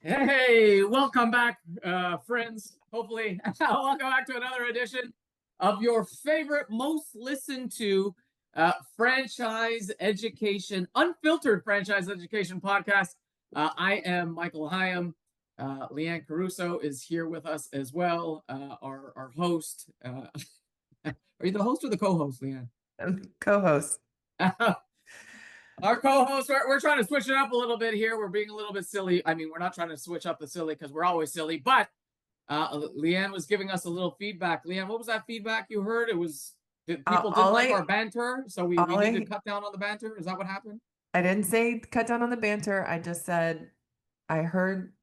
Hey, welcome back, friends. Hopefully, welcome back to another edition of your favorite, most listened to franchise education, unfiltered franchise education podcast. I am Michael Hyam. Leanne Caruso is here with us as well. Our host. Are you the host or the co-host, Leanne? Co-host. Our co-host, we're trying to switch it up a little bit here. We're being a little bit silly. I mean, we're not trying to switch up the silly because we're always silly, but Leanne was giving us a little feedback. Leanne, what was that feedback you heard? It was people didn't like our banter, so we need to cut down on the banter. Is that what happened? I didn't say cut down on the banter. I just said I heard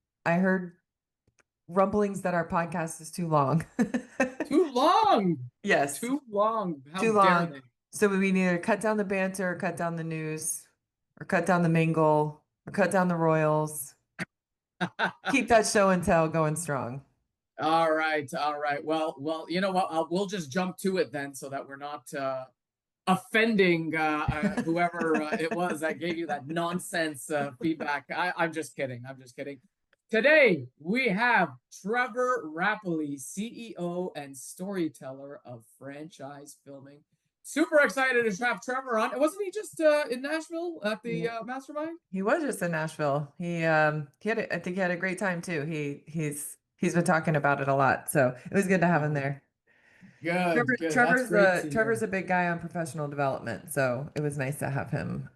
rumblings that our podcast is too long. Too long. Yes. Too long. How too dare long. they? So we either cut down the banter, or cut down the news, or cut down the mingle, or cut down the royals. Keep that show and tell going strong. All right. Well, you know what? We'll just jump to it then, so that we're not offending whoever it was that gave you that nonsense feedback. I'm just kidding. Today we have Trevor Rappleye, CEO and storyteller of FranchiseFilming. Super excited to have Trevor on. Wasn't he just in Nashville at the mastermind? He was just in Nashville. I think he had a great time too. He's been talking about it a lot, so it was good to have him there. Good. Trevor's a big guy on professional development, so it was nice to have him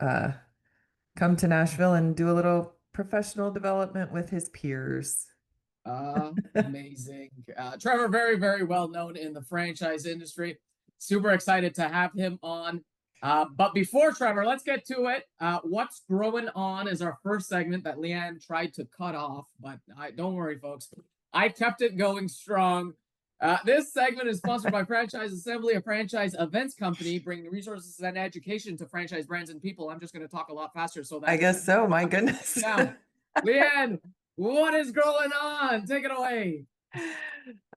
come to Nashville and do a little professional development with his peers. Amazing. Trevor, very, very well known in the franchise industry. Super excited to have him on. But before Trevor, let's get to it. What's growing on is our first segment that Leanne tried to cut off, but don't worry, folks. I kept it going strong. This segment is sponsored by Franchise Assembly, a franchise events company, bringing resources and education to franchise brands and people. I'm just going to talk a lot faster so that I guess so. My goodness. Now, Leanne, what is going on? Take it away.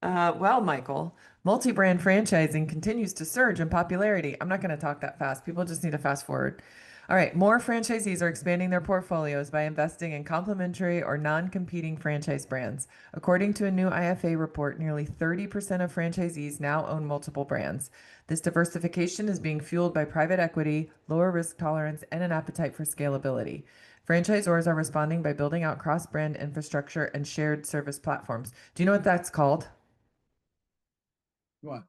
Well, Michael, multi-brand franchising continues to surge in popularity. I'm not going to talk that fast. People just need to fast forward. All right, more franchisees are expanding their portfolios by investing in complementary or non-competing franchise brands. According to a new IFA report, nearly 30% of franchisees now own multiple brands. This diversification is being fueled by private equity, lower risk tolerance, and an appetite for scalability. Franchisors are responding by building out cross-brand infrastructure and shared service platforms. Do you know what that's called? What?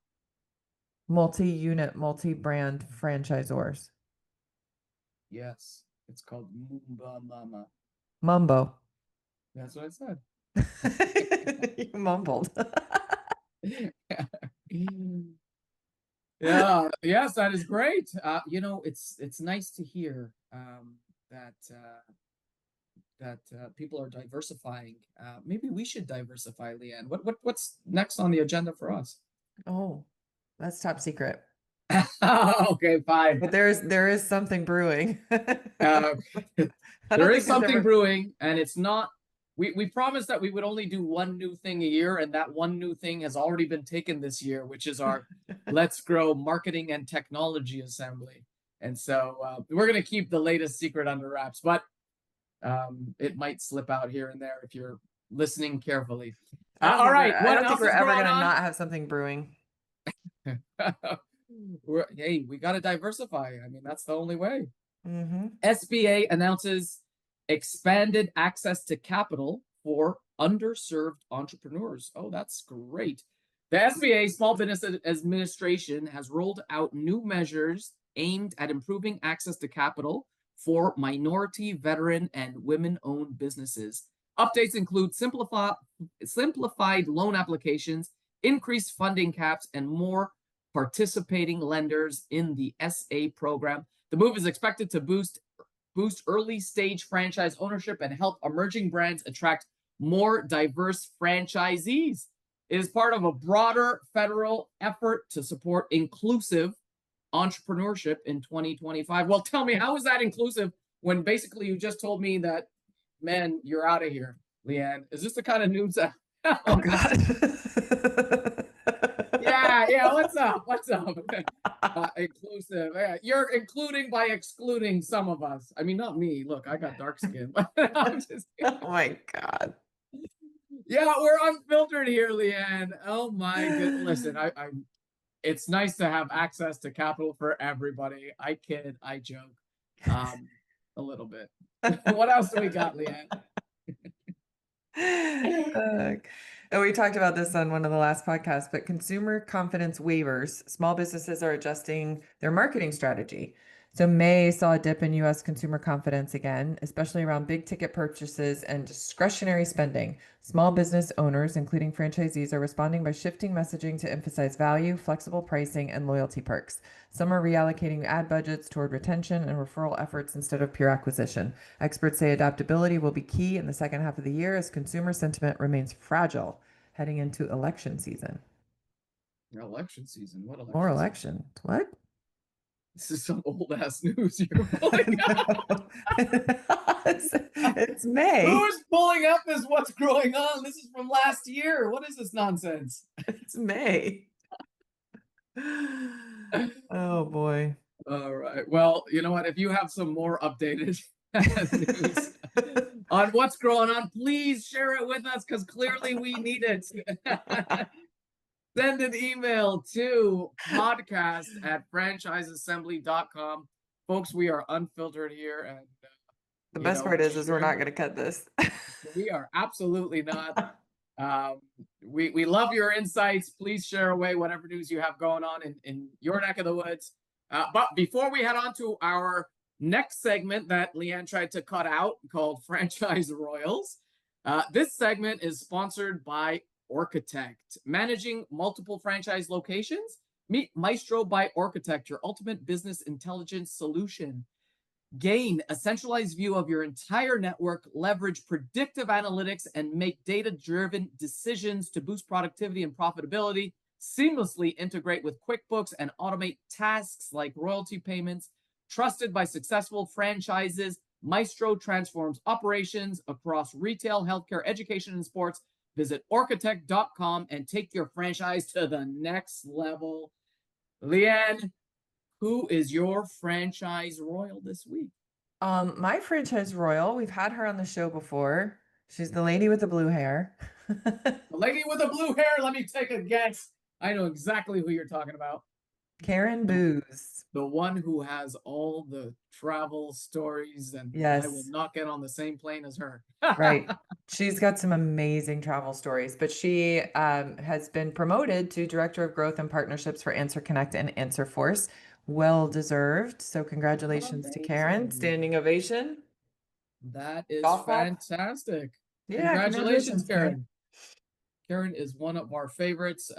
Multi-unit, multi-brand franchisors. Yes, it's called Mumba. Mumbo. That's what I said. You mumbled. Yeah, yes, that is great. It's nice to hear that people are diversifying. Maybe we should diversify, Leanne. What's next on the agenda for us? Oh, that's top secret. Okay, fine. But there is something brewing. There is something brewing, and it's not. We promised that we would only do one new thing a year, and that one new thing has already been taken this year, which is our Let's Grow Marketing and Technology Assembly. And so we're going to keep the latest secret under wraps, but it might slip out here and there if you're listening carefully. All right. I don't think we're ever going to not have something brewing. Hey, we got to diversify. I mean, that's the only way. Mm-hmm. SBA announces expanded access to capital for underserved entrepreneurs. Oh, that's great. The SBA, Small Business Administration, has rolled out new measures aimed at improving access to capital for minority, veteran, and women-owned businesses. Updates include simplified loan applications, increased funding caps, and more participating lenders in the SA program. The move is expected to boost early-stage franchise ownership and help emerging brands attract more diverse franchisees. It is part of a broader federal effort to support inclusive entrepreneurship in 2025. Well, tell me, how is that inclusive when basically you just told me that, man, you're out of here, Leanne? Is this the kind of news that... Oh, God. Yeah. What's up? What's up? Inclusive. Yeah, you're including by excluding some of us. I mean, not me. Look, I got dark skin. I'm just Oh my God. yeah, we're unfiltered here, Leanne. Oh my good. Listen, it's nice to have access to capital for everybody. I kid, I joke, a little bit. What else do we got, Leanne? We talked about this on one of the last podcasts, but consumer confidence wavers. Small businesses are adjusting their marketing strategy. So May saw a dip in US consumer confidence again, especially around big ticket purchases and discretionary spending. Small business owners, including franchisees, are responding by shifting messaging to emphasize value, flexible pricing, and loyalty perks. Some are reallocating ad budgets toward retention and referral efforts instead of pure acquisition. Experts say adaptability will be key in the second half of the year as consumer sentiment remains fragile heading into election season. Election season. What More election season? elections. What? This is some old ass news you're pulling up. It's May. Who's pulling up is what's going on. This is from last year. What is this nonsense? It's May. Oh boy. All right. Well, you know what? If you have some more updated news on what's going on, please share it with us because clearly we need it. Send an email to podcast@franchiseassembly.com. Folks, we are unfiltered here. And the best part is we're not going to cut this. We are absolutely not. We love your insights. Please share away whatever news you have going on in your neck of the woods. But before we head on to our next segment that Leanne tried to cut out called Franchise Royals, this segment is sponsored by Architect. Managing multiple franchise locations? Meet Maestro by Architect, your ultimate business intelligence solution. Gain a centralized view of your entire network, leverage predictive analytics, and make data-driven decisions to boost productivity and profitability. Seamlessly integrate with QuickBooks and automate tasks like royalty payments. Trusted by successful franchises, Maestro transforms operations across retail, healthcare, education, and sports. Visit architect.com and take your franchise to the next level. Leanne, who is your franchise royal this week? My franchise royal, we've had her on the show before. She's the lady with the blue hair. The lady with the blue hair, let me take a guess. I know exactly who you're talking about. Karen Booz. The one who has all the travel stories, and Yes. I will not get on the same plane as her. Right. She's got some amazing travel stories, but she has been promoted to Director of Growth and Partnerships for Answer Connect and Answer Force. Well deserved. So congratulations to Karen. Standing ovation. That is Golf clap. fantastic. Yeah, Congratulations, Karen. Karen. Karen is one of our favorites.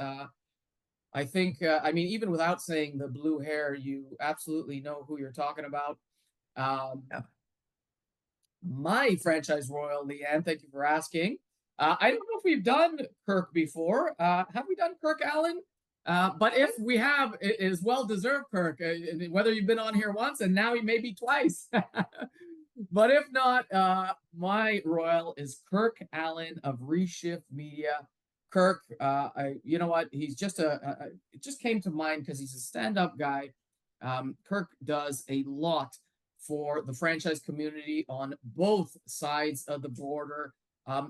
I think, I mean, even without saying the blue hair, you absolutely know who you're talking about. Yeah. My franchise royal, Leanne, thank you for asking. I don't know if we've done Kirk before. Have we done Kirk Allen? But if we have, it is well deserved, Kirk. Whether you've been on here once and now maybe twice. But if not, my royal is Kirk Allen of Reshift Media. Kirk, you know what? He's just it just came to mind because he's a stand-up guy. Kirk does a lot for the franchise community on both sides of the border,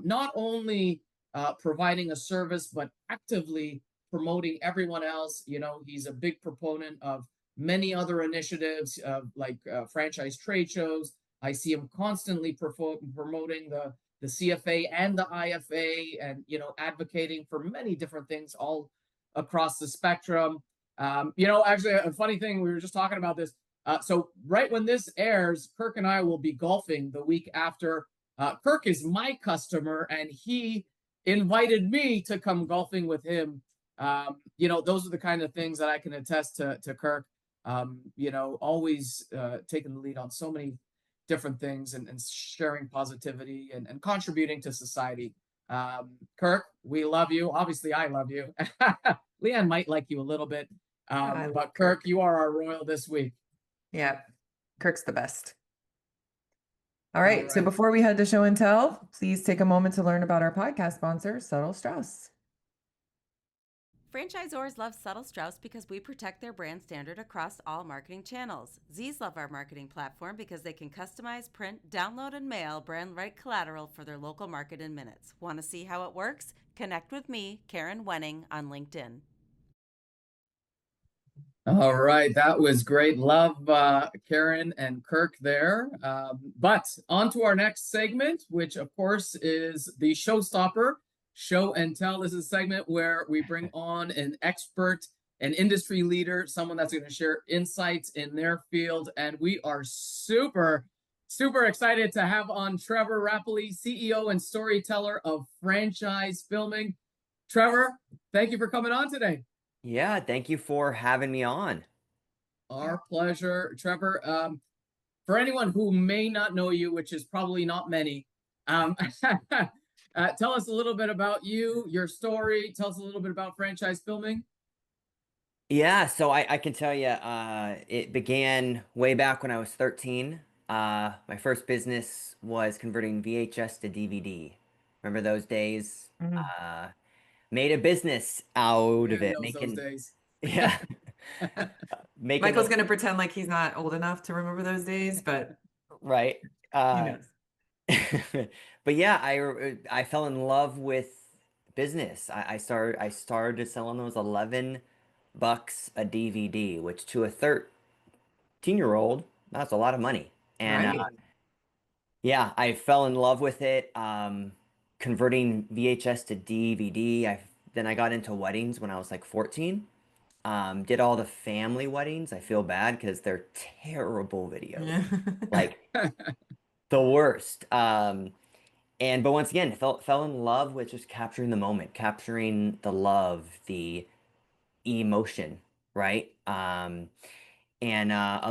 not only providing a service, but actively promoting everyone else. You know, he's a big proponent of many other initiatives like franchise trade shows. I see him constantly promoting the CFA and the IFA, and you know, advocating for many different things all across the spectrum. You know, actually, a funny thing, we were just talking about this. So right when this airs, Kirk and I will be golfing the week after. Kirk is my customer, and he invited me to come golfing with him. You know, those are the kind of things that I can attest to Kirk. You know, always taking the lead on so many different things and sharing positivity and contributing to society. Kirk, we love you. Obviously, I love you. Leanne might like you a little bit. But Kirk, you are our royal this week. Yeah, Kirk's the best. All right. So before we head to show and tell, please take a moment to learn about our podcast sponsor, Subtle Strauss. Franchisors love Subtle Strauss because we protect their brand standard across all marketing channels. Z's love our marketing platform because they can customize, print, download, and mail brand right collateral for their local market in minutes. Want to see how it works? Connect with me, Karen Wenning, on LinkedIn. All right, that was great. Love Karen and Kirk there. But on to our next segment, which of course is the showstopper, show and tell. This is a segment where we bring on an expert, an industry leader, someone that's going to share insights in their field. And we are super, super excited to have on Trevor Rappleye, CEO and storyteller of Franchise Filming. Trevor, thank you for coming on today. Yeah, thank you for having me on. Our pleasure, Trevor. For anyone who may not know you, which is probably not many, tell us a little bit about you, your story. Tell us a little bit about Franchise Filming. Yeah, so I can tell you, it began way back when I was 13. My first business was converting VHS to DVD. Remember those days? Mhm. Made a business out of Everybody it, knows those making, days. yeah, making Michael's those, going to pretend like he's not old enough to remember those days, but right? he Uh, knows. but yeah, I fell in love with business. I started selling those $11 a DVD, which to a 13-year-old, that's a lot of money. And Right. yeah, I fell in love with it. Converting VHS to DVD. Then I got into weddings when I was like 14. Did all the family weddings. I feel bad because they're terrible videos, Yeah. like the worst. But once again, fell in love with just capturing the moment, capturing the love, the emotion, right? A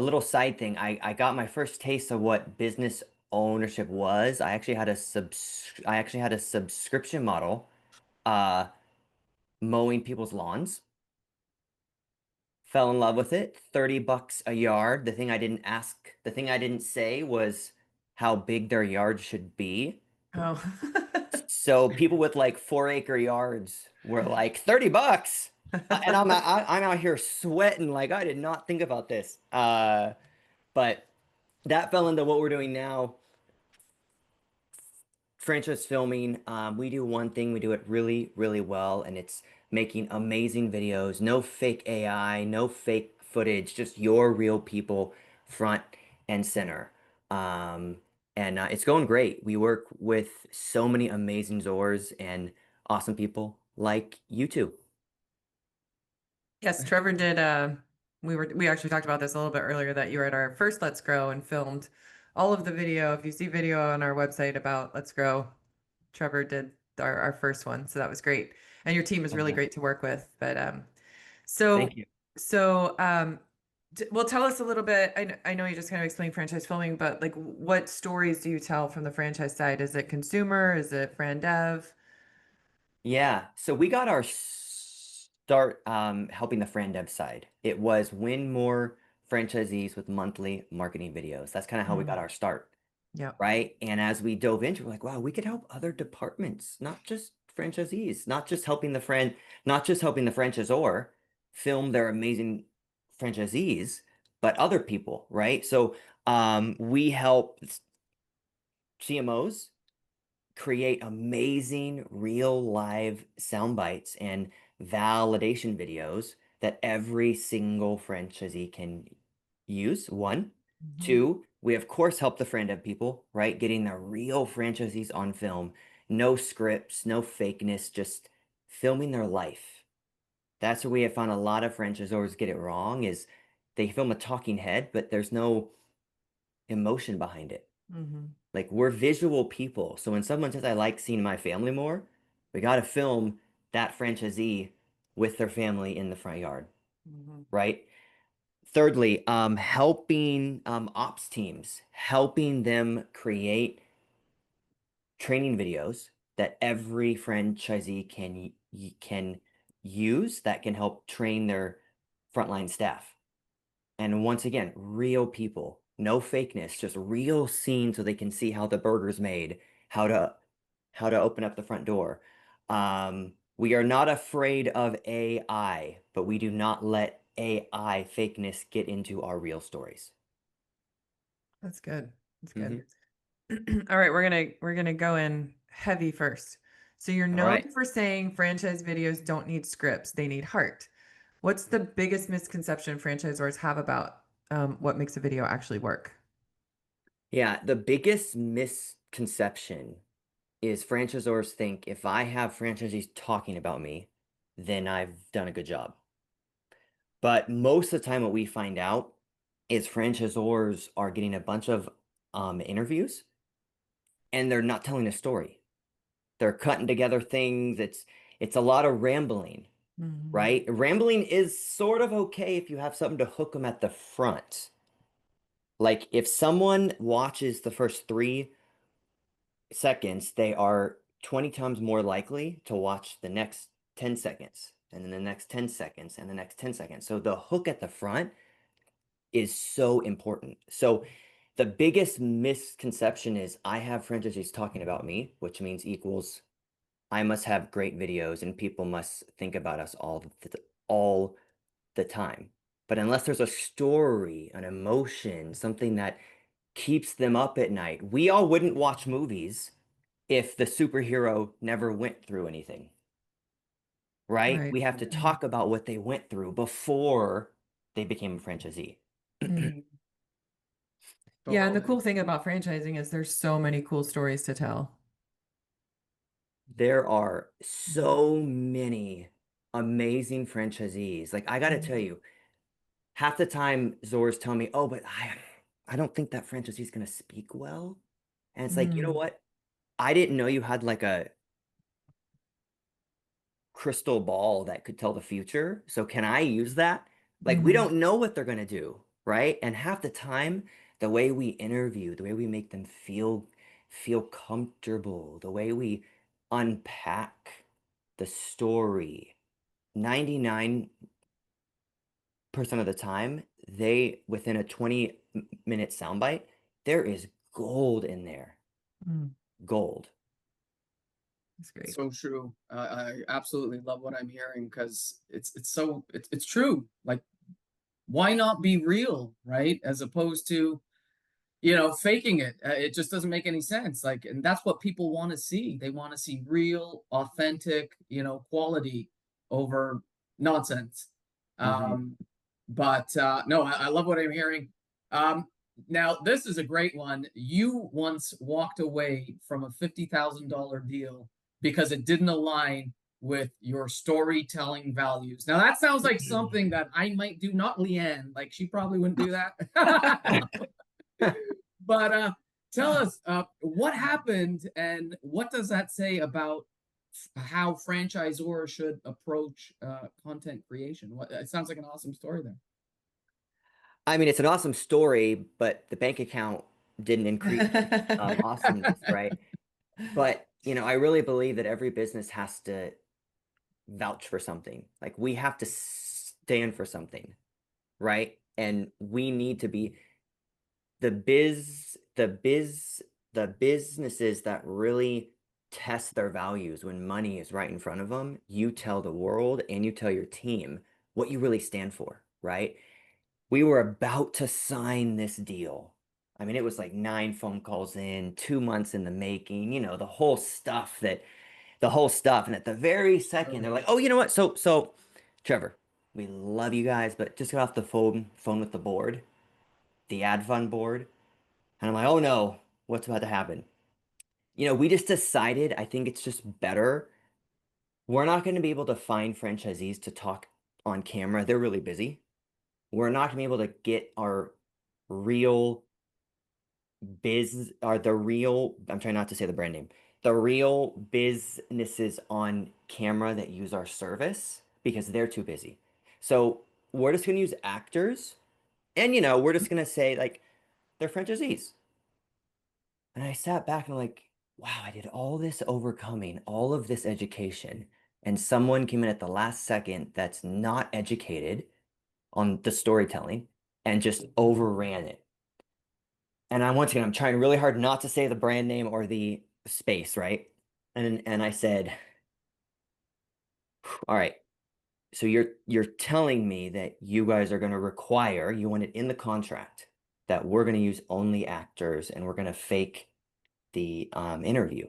little side thing, I got my first taste of what business ownership was. I actually had a subscription model, uh, mowing people's lawns. Fell in love with it. $30 a yard. The thing I didn't say was how big their yard should be. Oh. So people with like 4-acre yards were like $30. And I'm out here sweating like I did not think about this. But that fell into what we're doing now. Franchise filming, we do one thing, we do it really, really well, and it's making amazing videos. No fake AI, no fake footage, just your real people front and center. It's going great. We work with so many amazing Zors and awesome people like you two. Yes, Trevor did. We actually talked about this a little bit earlier that you were at our first Let's Grow and filmed all of the video. If you see video on our website about Let's Grow, Trevor did our first one, so that was great. And your team is Love really that. great to work with. But so Thank you. so well, tell us a little bit. I know you just kind of explained franchise filming, but like, what stories do you tell from the franchise side? Is it consumer? Is it Fran Dev? Yeah, so we got our start helping the Fran Dev side. It was win more franchisees with monthly marketing videos. That's kind of how we got Mm, our start, yeah. right? And as we dove into it, we're like, wow, we could help other departments, not just franchisees, not just helping the franchisor film their amazing franchisees, but other people, right? So we help CMOs create amazing real live sound bites and validation videos that every single franchisee can use. One, Mhm. two, we of course help the friend of people, right? Getting the real franchisees on film, no scripts, no fakeness, just filming their life. That's where we have found a lot of franchisors get it wrong is they film a talking head, but there's no emotion behind it. Mhm. Like we're visual people. So when someone says I like seeing my family more, we got to film that franchisee with their family in the front yard, Mhm. right? Thirdly, helping ops teams, helping them create training videos that every franchisee can use that can help train their frontline staff. And once again, real people, no fakeness, just real scenes so they can see how the burger's made, how to how to open up the front door. We are not afraid of AI, but we do not let AI fakeness get into our real stories. That's good. That's Mm-hmm. good. All right, we're gonna go in heavy first. So you're known right. for saying franchise videos don't need scripts; they need heart. What's the biggest misconception franchisors have about what makes a video actually work? Yeah, the biggest misconception is franchisors think if I have franchisees talking about me, then I've done a good job. But most of the time, what we find out is franchisors are getting a bunch of interviews and they're not telling a story. They're cutting together things. It's a lot of rambling, right? Rambling is sort of okay if you have something to hook them at the front. Like if someone watches the first 3 seconds, they are 20 times more likely to watch the next 10 seconds and then the next 10 seconds and the next 10 seconds. So the hook at the front is so important. So the biggest misconception is I have franchisees talking about me, which means equals I must have great videos and people must think about us all the time. But unless there's a story, an emotion, something that keeps them up at night, we all wouldn't watch movies if the superhero never went through anything, right? Right. We have to talk about what they went through before they became a franchisee. Mhm. Yeah, and the Totally. cool thing about franchising is there's so many cool stories to tell. There are so many amazing franchisees. Like I got to tell you, half the time Zora's telling me, "Oh, but I don't think that franchisee is going to speak well." And it's like, you know Mm. what? I didn't know you had like a crystal ball that could tell the future. So can I use that? Like we Mhm. don't know what they're going to do, right? And half the time, the way we interview, the way we make them feel comfortable, the way we unpack the story, 99% of the time, they within a 20-minute soundbite, there is gold in there. Mm. Gold. That's great. So true. I absolutely love what I'm hearing because it's true. Like, why not be real, right? As opposed to faking it. It just doesn't make any sense. Like, and that's what people want to see. They want to see real, authentic, quality over nonsense. Mm-hmm. But no, I love what I'm hearing. Um, Now this is a great one. You once walked away from a $50,000 deal because it didn't align with your storytelling values. Now that sounds like something that I might do, not Leanne. Like she probably wouldn't do that. But tell us what happened and what does that say about how franchisors should approach content creation? It sounds like an awesome story there. I mean, it's an awesome story, but the bank account didn't increase awesomeness, right? But, I really believe that every business has to vouch for something. Like we have to stand for something, right? And we need to be the businesses that really test their values when money is right in front of them. You tell the world and you tell your team what you really stand for, right? We were about to sign this deal. I mean, it was like 9 phone calls in, 2 months in the making, the whole stuff. And at the very second, they're like, oh, you know what? So Trevor, we love you guys, but just got off the phone with the board, the ad fund board. And I'm like, oh no, what's about to happen? We just decided, I think it's just better. We're not going to be able to find franchisees to talk on camera. They're really busy. We're not going to be able to get our real I'm trying not to say the brand name, the real businesses on camera that use our service because they're too busy. So we're just going to use actors and, we're just going to say like they're franchisees. And I sat back and I'm like, wow, I did all this overcoming, all of this education, and someone came in at the last second that's not educated on the storytelling and just overran it. And once again, I'm trying really hard not to say the brand name or the space, right? And I said, All right. So you're telling me that you guys are going to require, you want it in the contract that we're going to use only actors and we're going to fake the interview.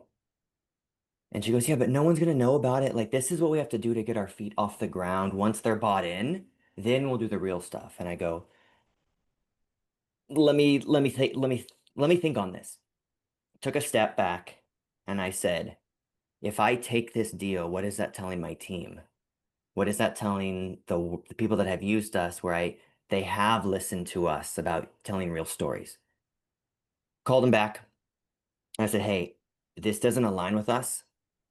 And she goes, yeah, but no one's going to know about it. Like, this is what we have to do to get our feet off the ground. Once they're bought in, then we'll do the real stuff. And I go, let me think on this. Took a step back and I said, if I take this deal, what is that telling my team? What is that telling the people that have used us where they have listened to us about telling real stories? Called them back. I said, hey, this doesn't align with us.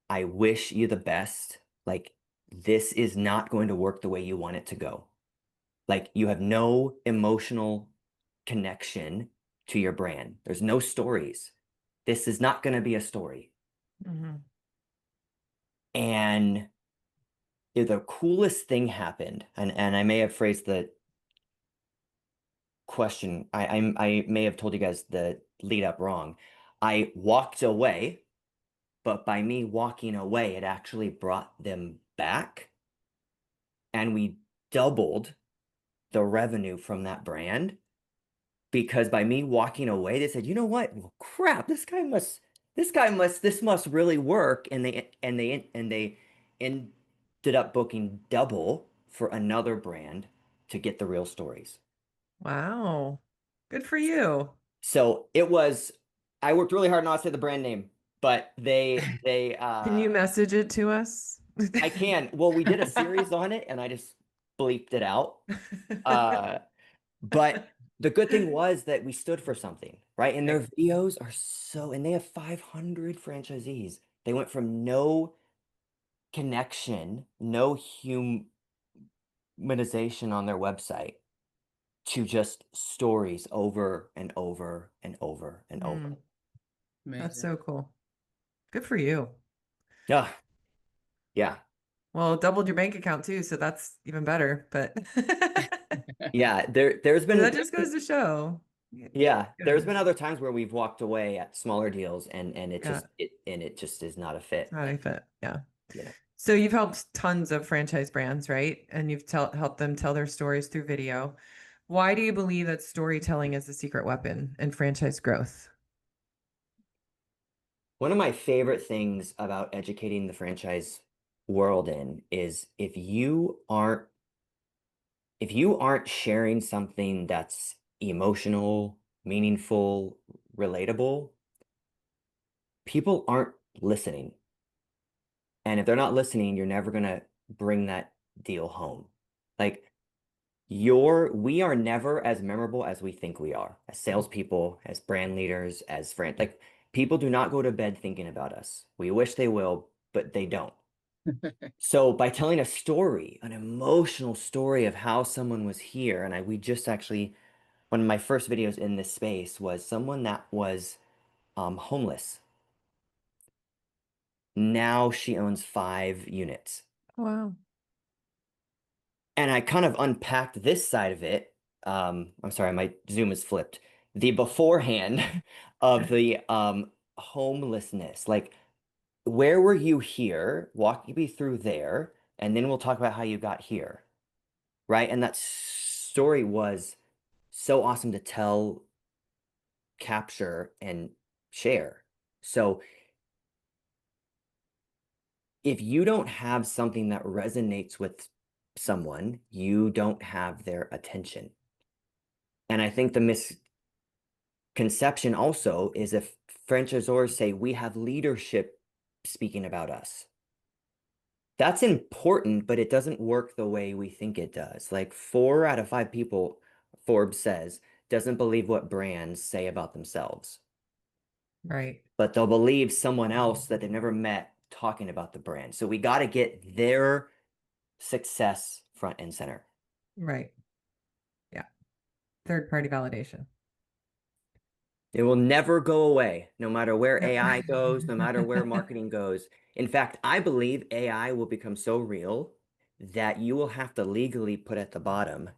I wish you the best. Like, this is not going to work the way you want it to go. Like, you have no emotional connection to your brand. There's no stories. This is not going to be a story. Mm-hmm. And the coolest thing happened, and I may have phrased the question, I may have told you guys the lead up wrong. I walked away, but by me walking away, it actually brought them back, and we doubled the revenue from that brand because by me walking away, they said, you know what? Well, crap, this must really work, and they ended up booking double for another brand to get the real stories. Wow. Good for you. So I worked really hard not to say the brand name, but Can you message it to us? I can. Well, we did a series on it and I just bleeped it out. But the good thing was that we stood for something, right? And their videos are and they have 500 franchisees. They went from no connection, no humanization on their website to just stories over and over and over and over. That's Amazing. so cool. Good for you. Yeah. Yeah. Well, doubled your bank account too, so that's even better. But Yeah, there's been that just goes to show. yeah, there's Good. been other times where we've walked away at smaller deals and Yeah, it just is not a fit. it's not a fit. Yeah. You know. So you've helped tons of franchise brands, right? And you've helped them tell their stories through video. Why do you believe that storytelling is the secret weapon in franchise growth? One of my favorite things about educating the franchise world is if you aren't sharing something that's emotional, meaningful, relatable, people aren't listening. And if they're not listening, you're never going to bring that deal home. Like we are never as memorable as we think we are, as salespeople, as brand leaders, like people do not go to bed thinking about us. We wish they will, but they don't. So by telling a story, an emotional story of how someone was here, and we just actually, one of my first videos in this space was someone that was homeless. Now she owns 5 units. Wow. And I kind of unpacked this side of it. I'm sorry, my Zoom is flipped. The beforehand of the homelessness. Like, where were you here? Walk me through there, and then we'll talk about how you got here. Right? And that story was so awesome to tell, capture, and share. So if you don't have something that resonates with someone, you don't have their attention. And I think the misconception also is if franchisors say, we have leadership speaking about us. That's important, but it doesn't work the way we think it does. Like 4 out of 5 people, Forbes says, doesn't believe what brands say about themselves. Right. But they'll believe someone else that they've never met talking about the brand. So we got to get their success front and center. Right. Yeah. Third party validation. It will never go away, no matter where Yep. AI goes, no matter where marketing goes. In fact, I believe AI will become so real that you will have to legally put at the bottom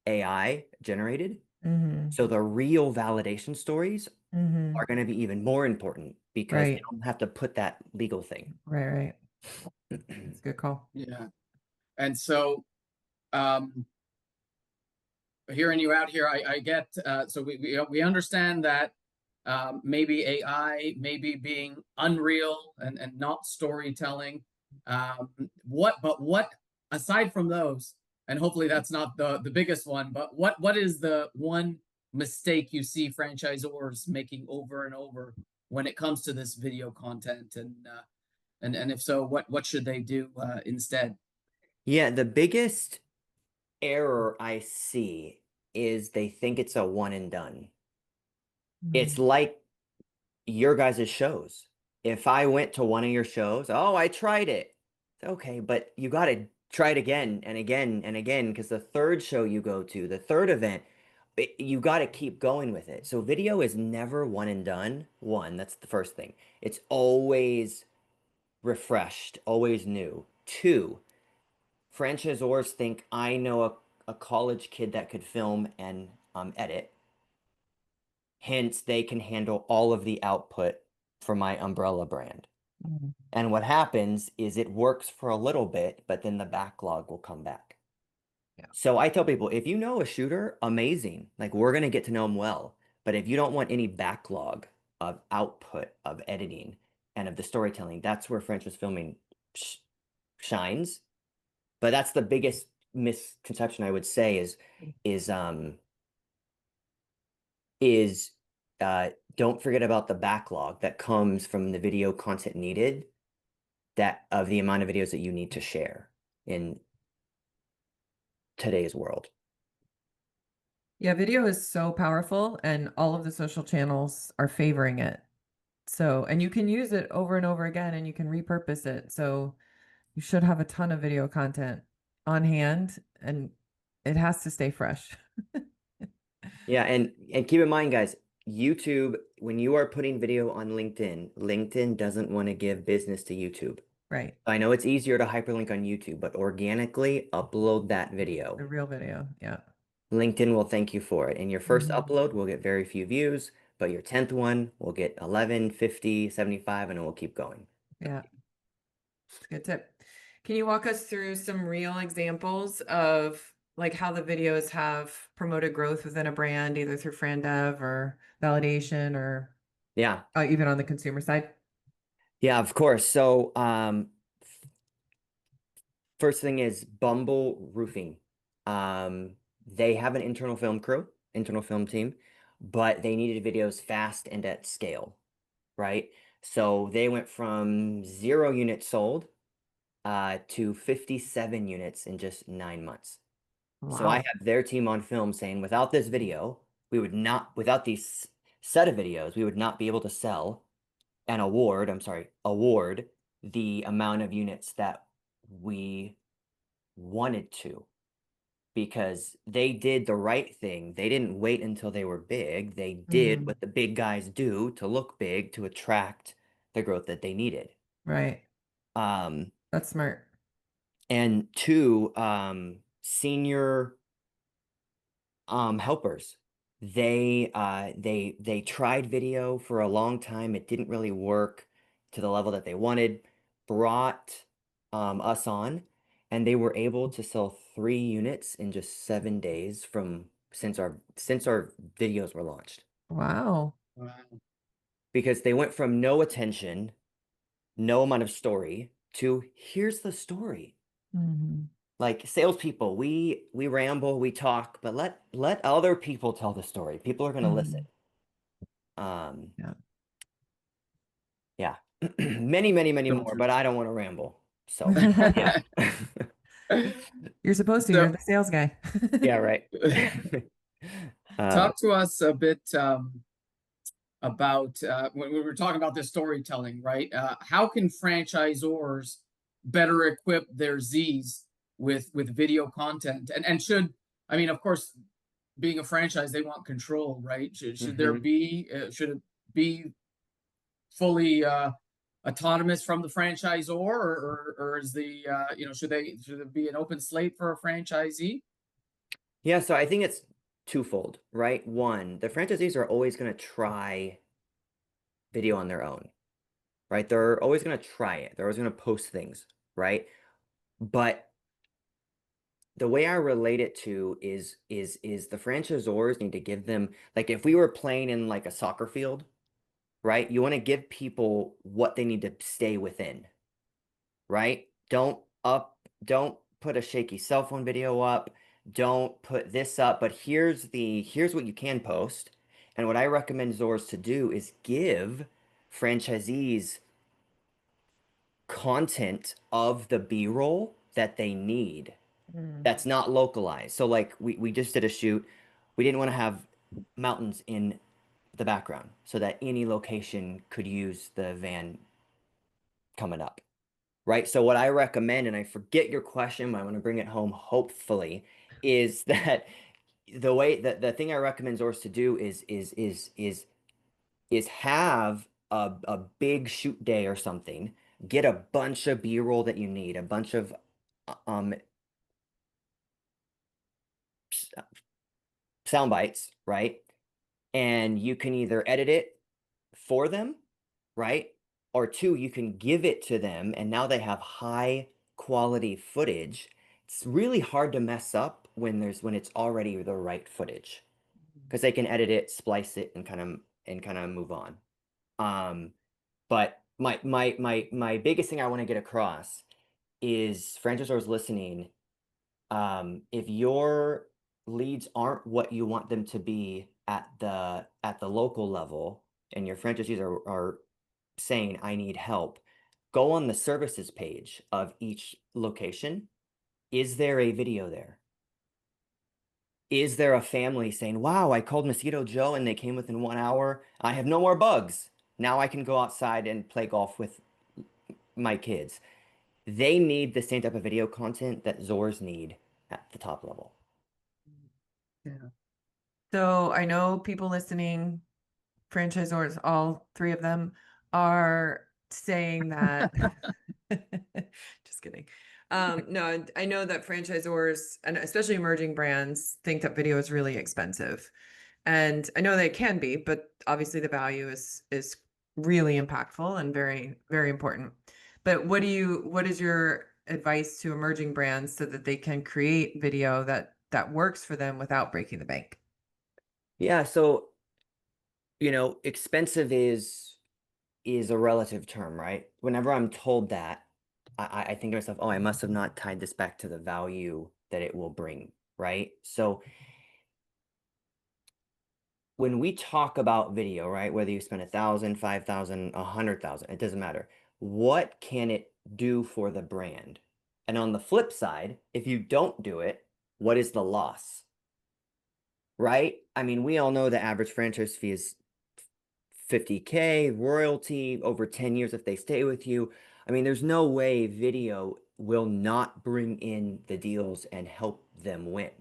AI generated. Mm-hmm. So the real validation stories Mm-hmm. are going to be even more important because they Right. don't have to put that legal thing. Right. It's a good call. Yeah. And so, hearing you out here, I get, so we understand that maybe AI, maybe being unreal and not storytelling. But what aside from those, and hopefully that's not the biggest one, but what is the one mistake you see franchisors making over and over when it comes to this video content, and if so, what should they do instead? Yeah, the biggest error I see is they think it's a one and done. It's like your guys' shows. If I went to one of your shows, oh, I tried it. Okay, but you got to try it again and again and again, because the third show you go to, the third event, you got to keep going with it. So video is never one and done. One, that's the first thing. It's always refreshed, always new. Two, franchisors think I know a college kid that could film and edit. Hence, they can handle all of the output for my umbrella brand. Mhm. And what happens is it works for a little bit, but then the backlog will come back. Yeah. So I tell people, if you know a shooter, amazing. Like, we're going to get to know them well. But if you don't want any backlog of output of editing and of the storytelling, that's where franchise filming shines. But that's the biggest misconception I would say is don't forget about the backlog that comes from the video content needed, that of the amount of videos that you need to share in today's world. Yeah, video is so powerful, and all of the social channels are favoring it. So, and you can use it over and over again, and you can repurpose it. So you should have a ton of video content on hand, and it has to stay fresh. Yeah, and keep in mind, guys, YouTube, when you are putting video on LinkedIn, LinkedIn doesn't want to give business to YouTube. Right. I know it's easier to hyperlink on YouTube, but organically upload that The video. real video. Yeah. LinkedIn will thank you for it. And your first Mhm. upload will get very few views, but your 10th one will get 11, 50, 75, and it will keep going. Yeah. It's a good tip. Can you walk us through some real examples of like how the videos have promoted growth within a brand, either through Fran Dev or validation or Yeah. even on the consumer side? Yeah, of course. So, first thing is Bumble Roofing. They have an internal film crew, internal film team, but they needed videos fast and at scale, right? So they went from 0 units sold to 57 units in just 9 months. So I Wow. have their team on film saying, without this video, without these set of videos, we would not be able to sell and award the amount of units that we wanted to, because they did the right thing. They didn't wait until they were big. They did what the big guys do to look big, to attract the growth that they needed. Right. Um, That's smart. and two, senior helpers. They tried video for a long time. It didn't really work to the level that they wanted. Brought us on, and they were able to sell 3 units in just 7 days since our videos were launched. Wow. Wow. Because they went from no attention, no amount of story, to here's the story. Mhm. Like salespeople, we ramble, we talk, but let other people tell the story. People are going to listen. Yeah. Yeah, many So more, true. but I don't want to ramble. So yeah, You're supposed to. So You're the sales guy. yeah, right. talk to us a bit about when we were talking about this storytelling, right? How can franchisors better equip their Z's with video content? And should, I mean, of course, being a franchise, they want control, right? Should there Mhm. be should it be fully autonomous from the franchisor, or is the should it be an open slate for a franchisee? Yeah, so I think it's twofold, right? One, the franchisees are always going to try video on their own, right? They're always going to try it. They're always going to post things, right? But the way I relate it to is the franchisors need to give them, like if we were playing in like a soccer field, right? You want to give people what they need to stay within, right? Don't put a shaky cell phone video up. Don't put this up, but here's what you can post. And what I recommend Zors to do is give franchisees content of the B-roll that they need Mm. that's not localized. So like we just did a shoot. We didn't want to have mountains in the background so that any location could use the van coming up. Right. So what I recommend, and I forget your question, but I want to bring it home, hopefully, is that the way that the thing I recommend Zors to do is have a big shoot day or something, get a bunch of B-roll that you need, a bunch of um sound bites, right? And you can either edit it for them, right? Or two, you can give it to them and now they have high quality footage. It's really hard to mess up when it's already the right footage because they can edit it, splice it, and kind of move on. But my biggest thing I want to get across is franchisors listening. If your leads aren't what you want them to be at the local level, and your franchisees are saying, I need help, go on the services page of each location. Is there a video there? Is there a family saying, wow, I called Mosquito Joe and they came within 1 hour. I have no more bugs. Now I can go outside and play golf with my kids. They need the same type of video content that Zors need at the top level. Yeah. So I know people listening, franchisors, all three of them, are saying that. Just kidding. No, I know that franchisors and especially emerging brands think that video is really expensive. And I know that it can be, but obviously the value is really impactful and very, very important. But what is your advice to emerging brands so that they can create video that works for them without breaking the bank? Yeah, so expensive is a relative term, right? Whenever I'm told that, I think to myself, oh, I must have not tied this back to the value that it will bring, right? So when we talk about video, right, whether you spend 1,000, 5,000, 100,000, it doesn't matter. What can it do for the brand? And on the flip side, if you don't do it, what is the loss? Right? I mean, we all know the average franchise fee is $50K, royalty over 10 years if they stay with you. I mean, there's no way video will not bring in the deals and help them win,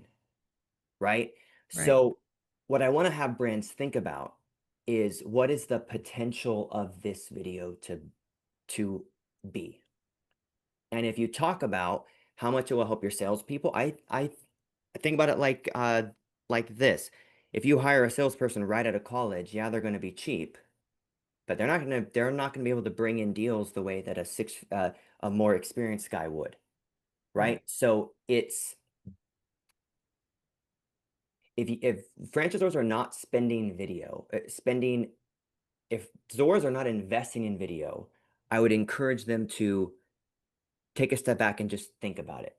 right? Right. So what I want to have brands think about is what is the potential of this video to be? And if you talk about how much it will help your salespeople, I think about it like this. If you hire a salesperson right out of college, yeah, they're going to be cheap, but they're not gonna be able to bring in deals the way that a more experienced guy would, right? So it's if franchisors are not spending video, if Zors are not investing in video, I would encourage them to take a step back and just think about it.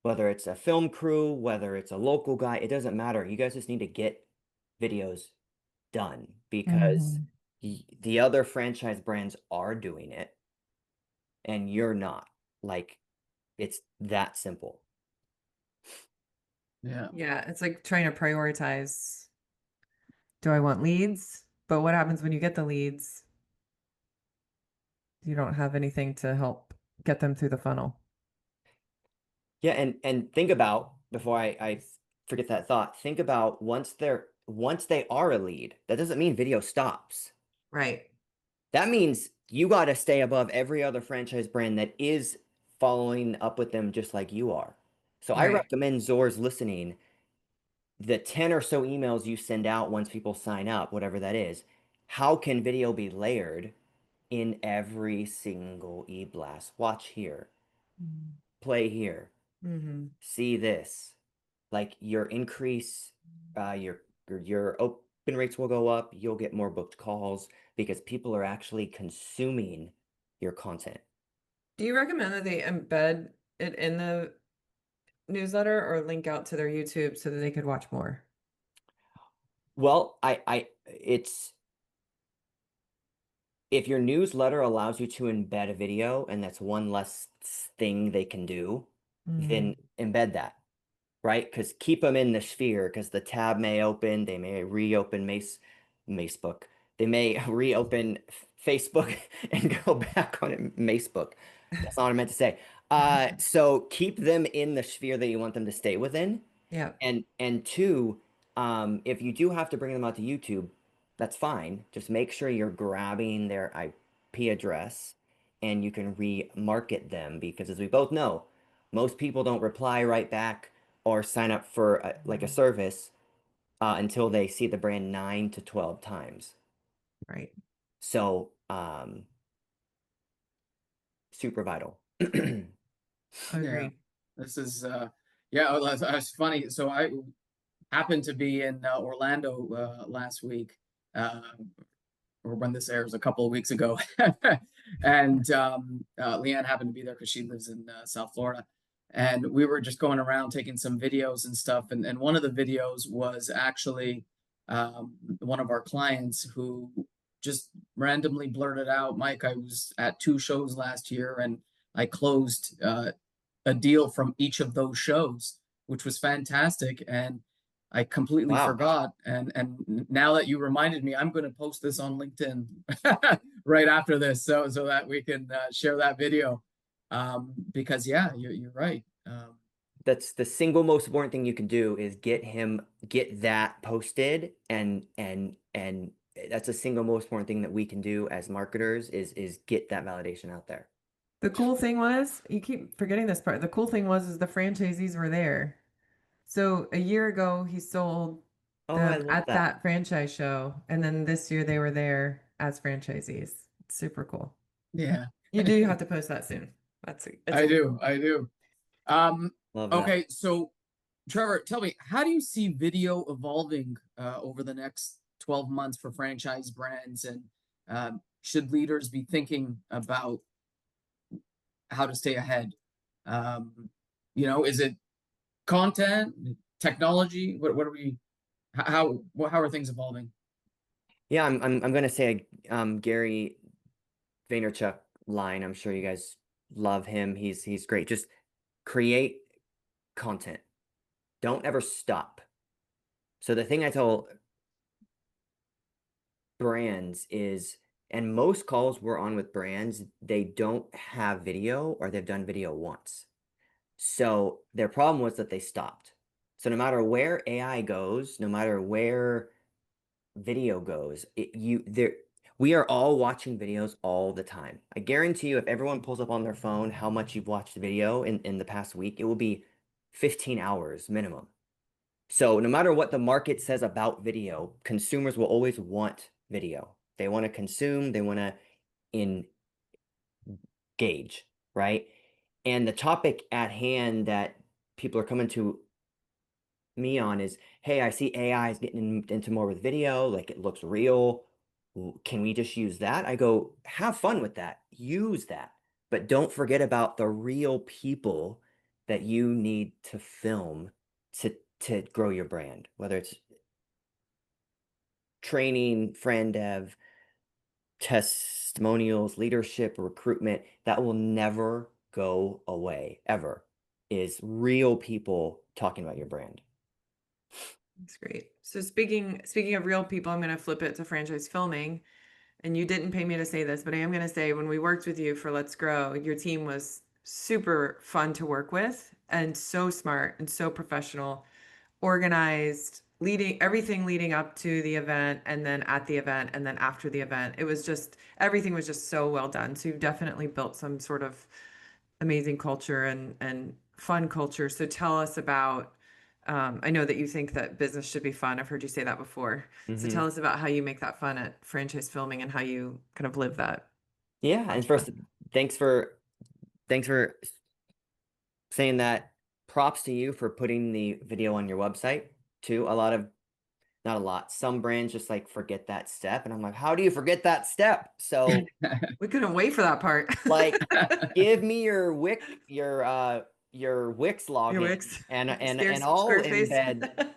Whether it's a film crew, whether it's a local guy, it doesn't matter. You guys just need to get videos done because the other franchise brands are doing it and you're not. Like, it's that simple. Yeah. Yeah, it's like trying to prioritize. Do I want leads? But what happens when you get the leads? You don't have anything to help get them through the funnel. Yeah, and think about, before I forget that thought, think about once they are a lead, that doesn't mean video stops. Right. That means you got to stay above every other franchise brand that is following up with them just like you are. So I Right. recommend Zors listening, the 10 or so emails you send out once people sign up, whatever that is, how can video be layered in every single e-blast. Watch here, play here, Mm-hmm. see this. Like your increase, your open rates will go up. You'll get more booked calls because people are actually consuming your content. Do you recommend that they embed it in the newsletter or link out to their YouTube so that they could watch more? Well, it's if your newsletter allows you to embed a video and that's one less thing they can do, then embed that, right? Because keep them in the sphere because the tab may open, they may reopen Macebook, they may reopen Facebook and go back on it, Macebook. That's not what I meant to say. So keep them in the sphere that you want them to stay within. Yeah. And two, if you do have to bring them out to YouTube, that's fine. Just make sure you're grabbing their IP address and you can remarket them because as we both know, most people don't reply right back or sign up for like a service until they see the brand 9 to 12 times. Right. So, super vital. Agreed. This is yeah, that's funny. So I happened to be in Orlando last week, or when this airs a couple of weeks ago, and Leanne happened to be there because she lives in South Florida, and we were just going around taking some videos and stuff, and one of the videos was actually one of our clients who just randomly blurted out, "Mike, I was at 2 shows last year, and I closed a deal from each of those shows, which was fantastic." And I completely Wow. forgot. And now that you reminded me, I'm going to post this on LinkedIn right after this, so that we can share that video. Because yeah, you're right. That's the single most important thing you can do is get that posted and that's the single most important thing that we can do as marketers is get that validation out there. The cool thing was, you keep forgetting this part. The cool thing was is the franchisees were there. So a year ago he sold Oh, I them love at that. that franchise show, and then this year they were there as franchisees. It's super cool. Yeah, You do have to post that soon. It's I do. I do. Love that. Okay, so Trevor, tell me, how do you see video evolving over the next 12 months for franchise brands, and should leaders be thinking about how to stay ahead? Is it content, technology? What are we? How are things evolving? Yeah, I'm gonna say Gary Vaynerchuk line. I'm sure you guys love him. He's great. Just create content. Don't ever stop. So the thing I tell brands is, and most calls we're on with brands, they don't have video or they've done video once. So their problem was that they stopped. So no matter where AI goes, no matter where video goes, we are all watching videos all the time. I guarantee you, if everyone pulls up on their phone how much you've watched the video in the past week, it will be 15 hours minimum. So no matter what the market says about video, consumers will always want video. They want to consume, they want to engage, right? And the topic at hand that people are coming to me on is, hey, I see AI is getting into more with video, like it looks real. Can we just use that? I go, have fun with that. Use that. But don't forget about the real people that you need to film to grow your brand, whether it's training, friend dev, testimonials, leadership, recruitment. That will never go away, ever, is real people talking about your brand. That's great. So speaking of real people, I'm going to flip it to franchise filming. And you didn't pay me to say this, but I am going to say when we worked with you for Let's Grow, your team was super fun to work with and so smart and so professional, organized, leading everything leading up to the event and then at the event and then after the event. It was just everything was just so well done. So you've definitely built some sort of amazing culture and fun culture. So tell us about I know that you think that business should be fun. I've heard you say that before. So tell us about how you make that fun at franchise filming and how you kind of live that. Yeah, and first, thanks for saying that. Props to you for putting the video on your website too. Not a lot. Some brands just like forget that step, and I'm like, how do you forget that step? So We couldn't wait for that part. like, give me your Wix Your login, Wix. and Squarespace.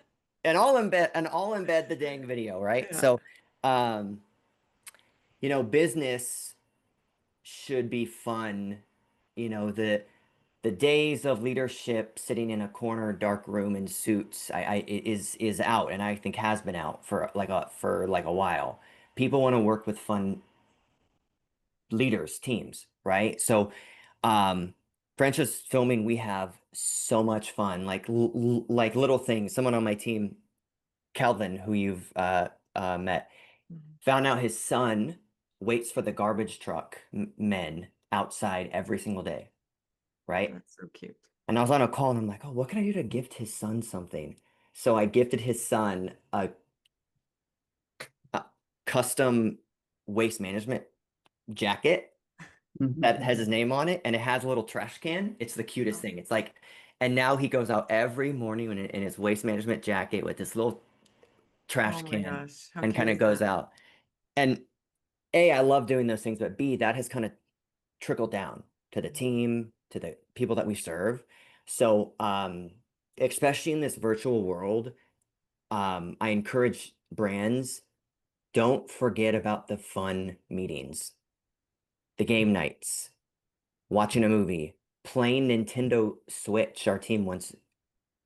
I'll embed the dang video, right? Yeah. So, business should be fun. The days of leadership sitting in a corner dark room in suits is out, and I think has been out for a while. People want to work with fun leaders, teams, right? So franchise filming, we have so much fun, like like little things. Someone on my team, Calvin, who you've met, found out his son waits for the garbage truck men outside every single day, right? That's so cute. And I was on a call and I'm like, oh, what can I do to gift his son something? So I gifted his son a custom waste management jacket that has his name on it, and it has a little trash can. It's the cutest thing. It's like, and now he goes out every morning in his waste management jacket with this little trash Oh my can gosh. How and cute kind of is goes that? out. And A, I love doing those things, but B, that has kind of trickled down to the team, to the people that we serve. So, especially in this virtual world, I encourage brands, don't forget about the fun meetings, the game nights, watching a movie, playing Nintendo Switch. Our team wants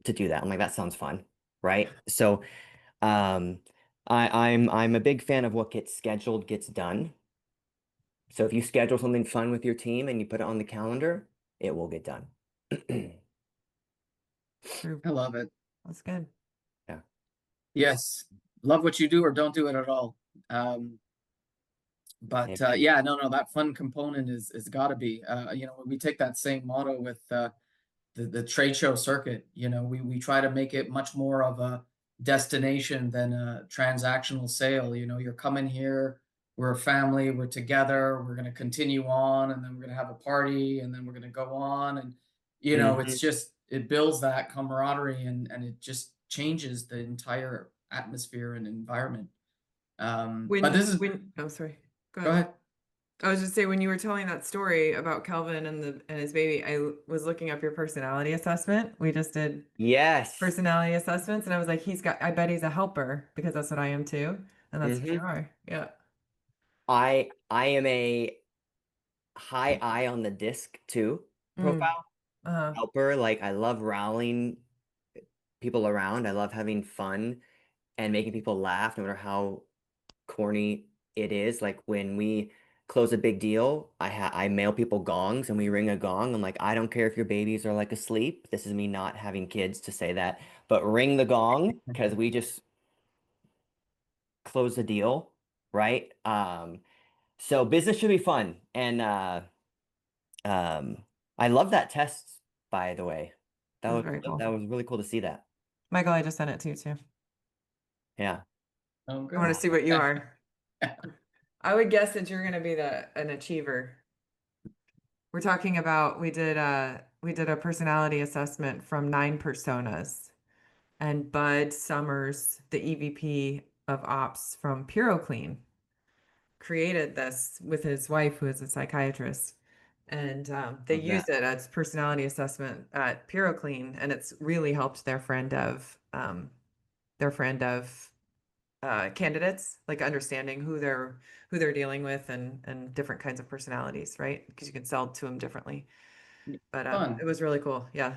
to do that. I'm like, that sounds fun, right? So, I'm a big fan of what gets scheduled gets done. So if you schedule something fun with your team and you put it on the calendar, it will get done. True. I love it. That's good. Yeah. Yes. Love what you do or don't do it at all. But yeah, no, that fun component is gotta be. We take that same motto with the trade show circuit. We try to make it much more of a destination than a transactional sale. You're coming here, we're a family, we're together, we're gonna continue on, and then we're gonna have a party, and then we're gonna go on. And Mhm. it's just it builds that camaraderie, and it just changes the entire atmosphere and environment. But this is Oh, sorry. Go go ahead. ahead. I was just saying, when you were telling that story about Kelvin and his baby, I was looking up your personality assessment. We just did Yes. personality assessments, and I was like, I bet he's a helper, because that's what I am too. And that's what you are. Yeah. I am a high eye on the disc too profile. Uh-huh. Helper. Like, I love rallying people around. I love having fun and making people laugh, no matter how corny it is. Like, when we close a big deal, I mail people gongs and we ring a gong. I'm like, I don't care if your babies are like asleep. This is me not having kids to say that, but ring the gong because we just close the deal, right? So business should be fun. And I love that test, by the way. That was very cool. That was really cool to see that. Michael, I just sent it to you too. Yeah. Oh, I want to good. see what you are. I would guess that you're going to be an achiever. We're talking about, we did a personality assessment from 9 personas, and Bud Summers, the EVP of Ops from PuroClean, created this with his wife, who is a psychiatrist, and they Love used that. it as personality assessment at PuroClean, and it's really helped their friend of candidates, like understanding who they're dealing with, and different kinds of personalities, right? Because you can sell to them differently. But Fun. it was really cool. Yeah.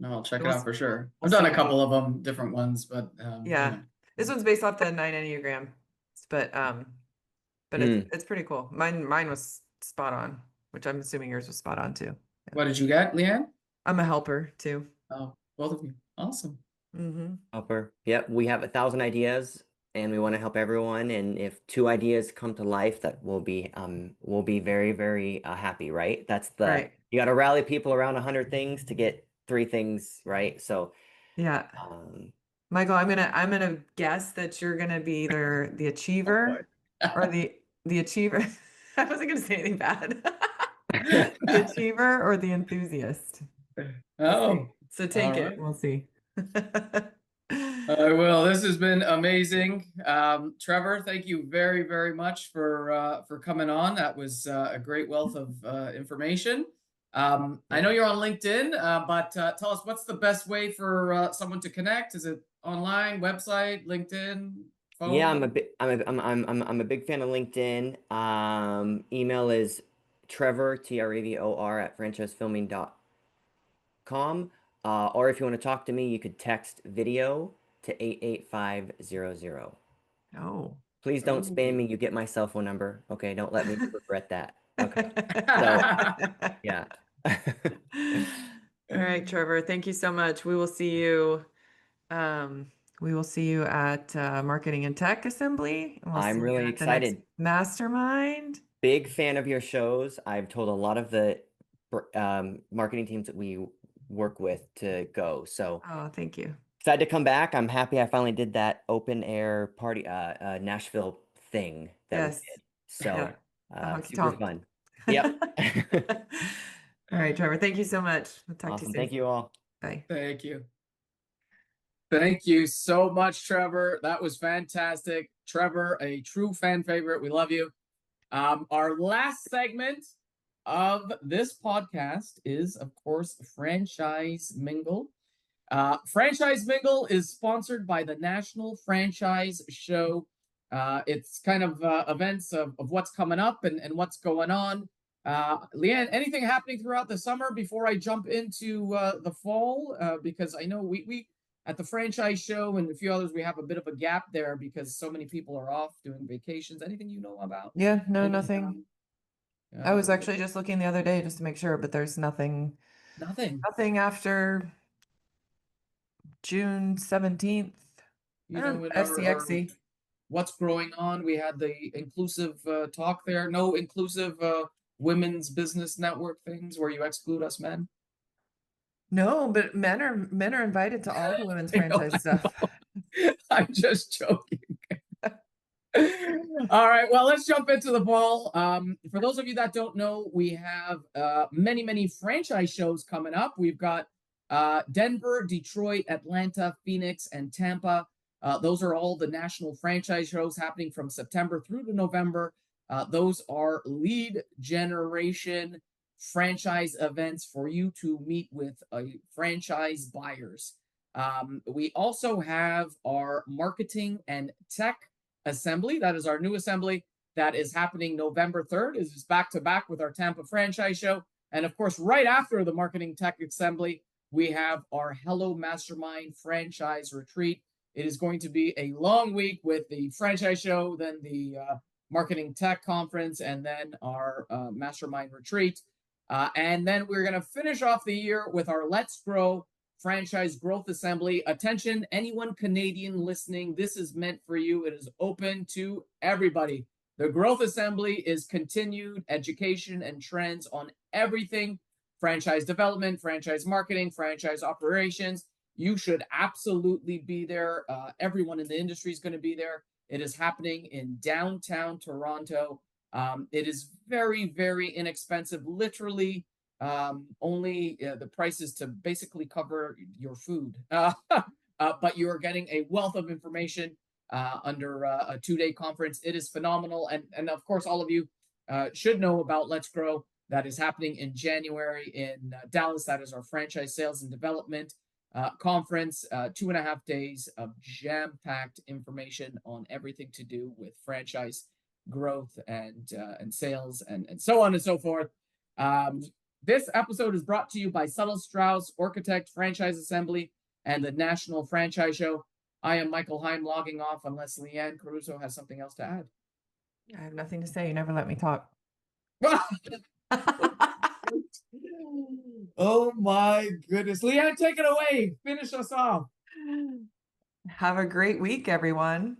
No, I'll check it We'll, out for sure. we'll I've done see a what you, couple of them, different ones, but yeah. This one's based off the 9 Enneagram, but Mm. it's pretty cool. Mine was spot on, which I'm assuming yours was spot on too. What did you get, Leanne? I'm a helper too. Oh, both of you. Awesome. Mm-hmm. Helper. Yep. We have 1,000 ideas and we want to help everyone. And if 2 ideas come to life, that we'll be very, very happy, right? That's Right. you got to rally people around 100 things to get 3 things, right? So, Yeah. Michael, I'm gonna guess that you're gonna be either the achiever boy. or the achiever. I wasn't going to say anything bad. The achiever or the enthusiast? Oh, So take all it. right. We'll see. I will. This has been amazing. Trevor, thank you very, very much for coming on. That was a great wealth of information. I know you're on LinkedIn, but tell us, what's the best way for someone to connect? Is it online, website, LinkedIn, phone? Yeah, I'm a big fan of LinkedIn. Email is Trevor, Trevor at franchisefilming.com. Or if you want to talk to me, you could text video to 88500. Oh. Please don't spam me. You get my cell phone number. Okay, don't let me regret that. Okay. So, yeah. All right, Trevor, thank you so much. We will see you. We will see you at Marketing and Tech Assembly. And we'll I'm see you really at the next excited. mastermind. Big fan of your shows. I've told a lot of the marketing teams that we work with to go. So Oh, thank you. excited to come back. I'm happy I finally did that open air party, Nashville thing that we Yes. did. So Yeah. The honky super tonk. fun. Yep. All right, Trevor, thank you so much. We'll talk to you Awesome. soon. Thank you all. Bye. Thank you. Thank you so much, Trevor. That was fantastic. Trevor, a true fan favorite. We love you. Our last segment of this podcast is, of course, Franchise Mingle. Franchise Mingle is sponsored by the National Franchise Show. It's kind of events of what's coming up and what's going on. Leanne, anything happening throughout the summer before I jump into the fall? Because I know we at the franchise show and a few others, we have a bit of a gap there because so many people are off doing vacations. Anything you know about? Yeah, no, Any, nothing. I was actually just looking the other day just to make sure, but there's nothing after June 17th. You know, in our SCXC. what's growing on. We had the inclusive talk there. No inclusive women's business network things where you exclude us men. No, but men are invited to all the women's I know, franchise stuff. I'm just joking. All right, well, let's jump into the ball. For those of you that don't know, we have many franchise shows coming up. We've got Denver, Detroit, Atlanta, Phoenix, and Tampa. Those are all the national franchise shows happening from September through to November. Those are lead generation franchise events for you to meet with franchise buyers. We also have our marketing and tech assembly. That is our new assembly that is happening November 3rd. It is back to back with our Tampa franchise show. And of course, right after the marketing tech assembly, we have our Hello Mastermind franchise retreat. It is going to be a long week with the franchise show, then the marketing tech conference, and then our mastermind retreat. And then we're going to finish off the year with our Let's Grow Franchise Growth Assembly. Attention, anyone Canadian listening, this is meant for you. It is open to everybody. The Growth Assembly is continued education and trends on everything franchise development, franchise marketing, franchise operations. You should absolutely be there. Everyone in the industry is going to be there. It is happening in downtown Toronto. It is very inexpensive. Literally, only the price is to basically cover your food. But you are getting a wealth of information under a 2-day conference. It is phenomenal. And of course, all of you should know about Let's Grow. That is happening in January in Dallas. That is our franchise sales and development conference. 2.5 days of jam-packed information on everything to do with franchise growth and sales and so on and so forth. This episode is brought to you by Settle Strauss, Architect Franchise Assembly, and the National Franchise Show. I am Michael Heim logging off unless Leanne Caruso has something else to add. I have nothing to say. You never let me talk. Oh my goodness. Leanne, take it away. Finish us off. Have a great week, everyone.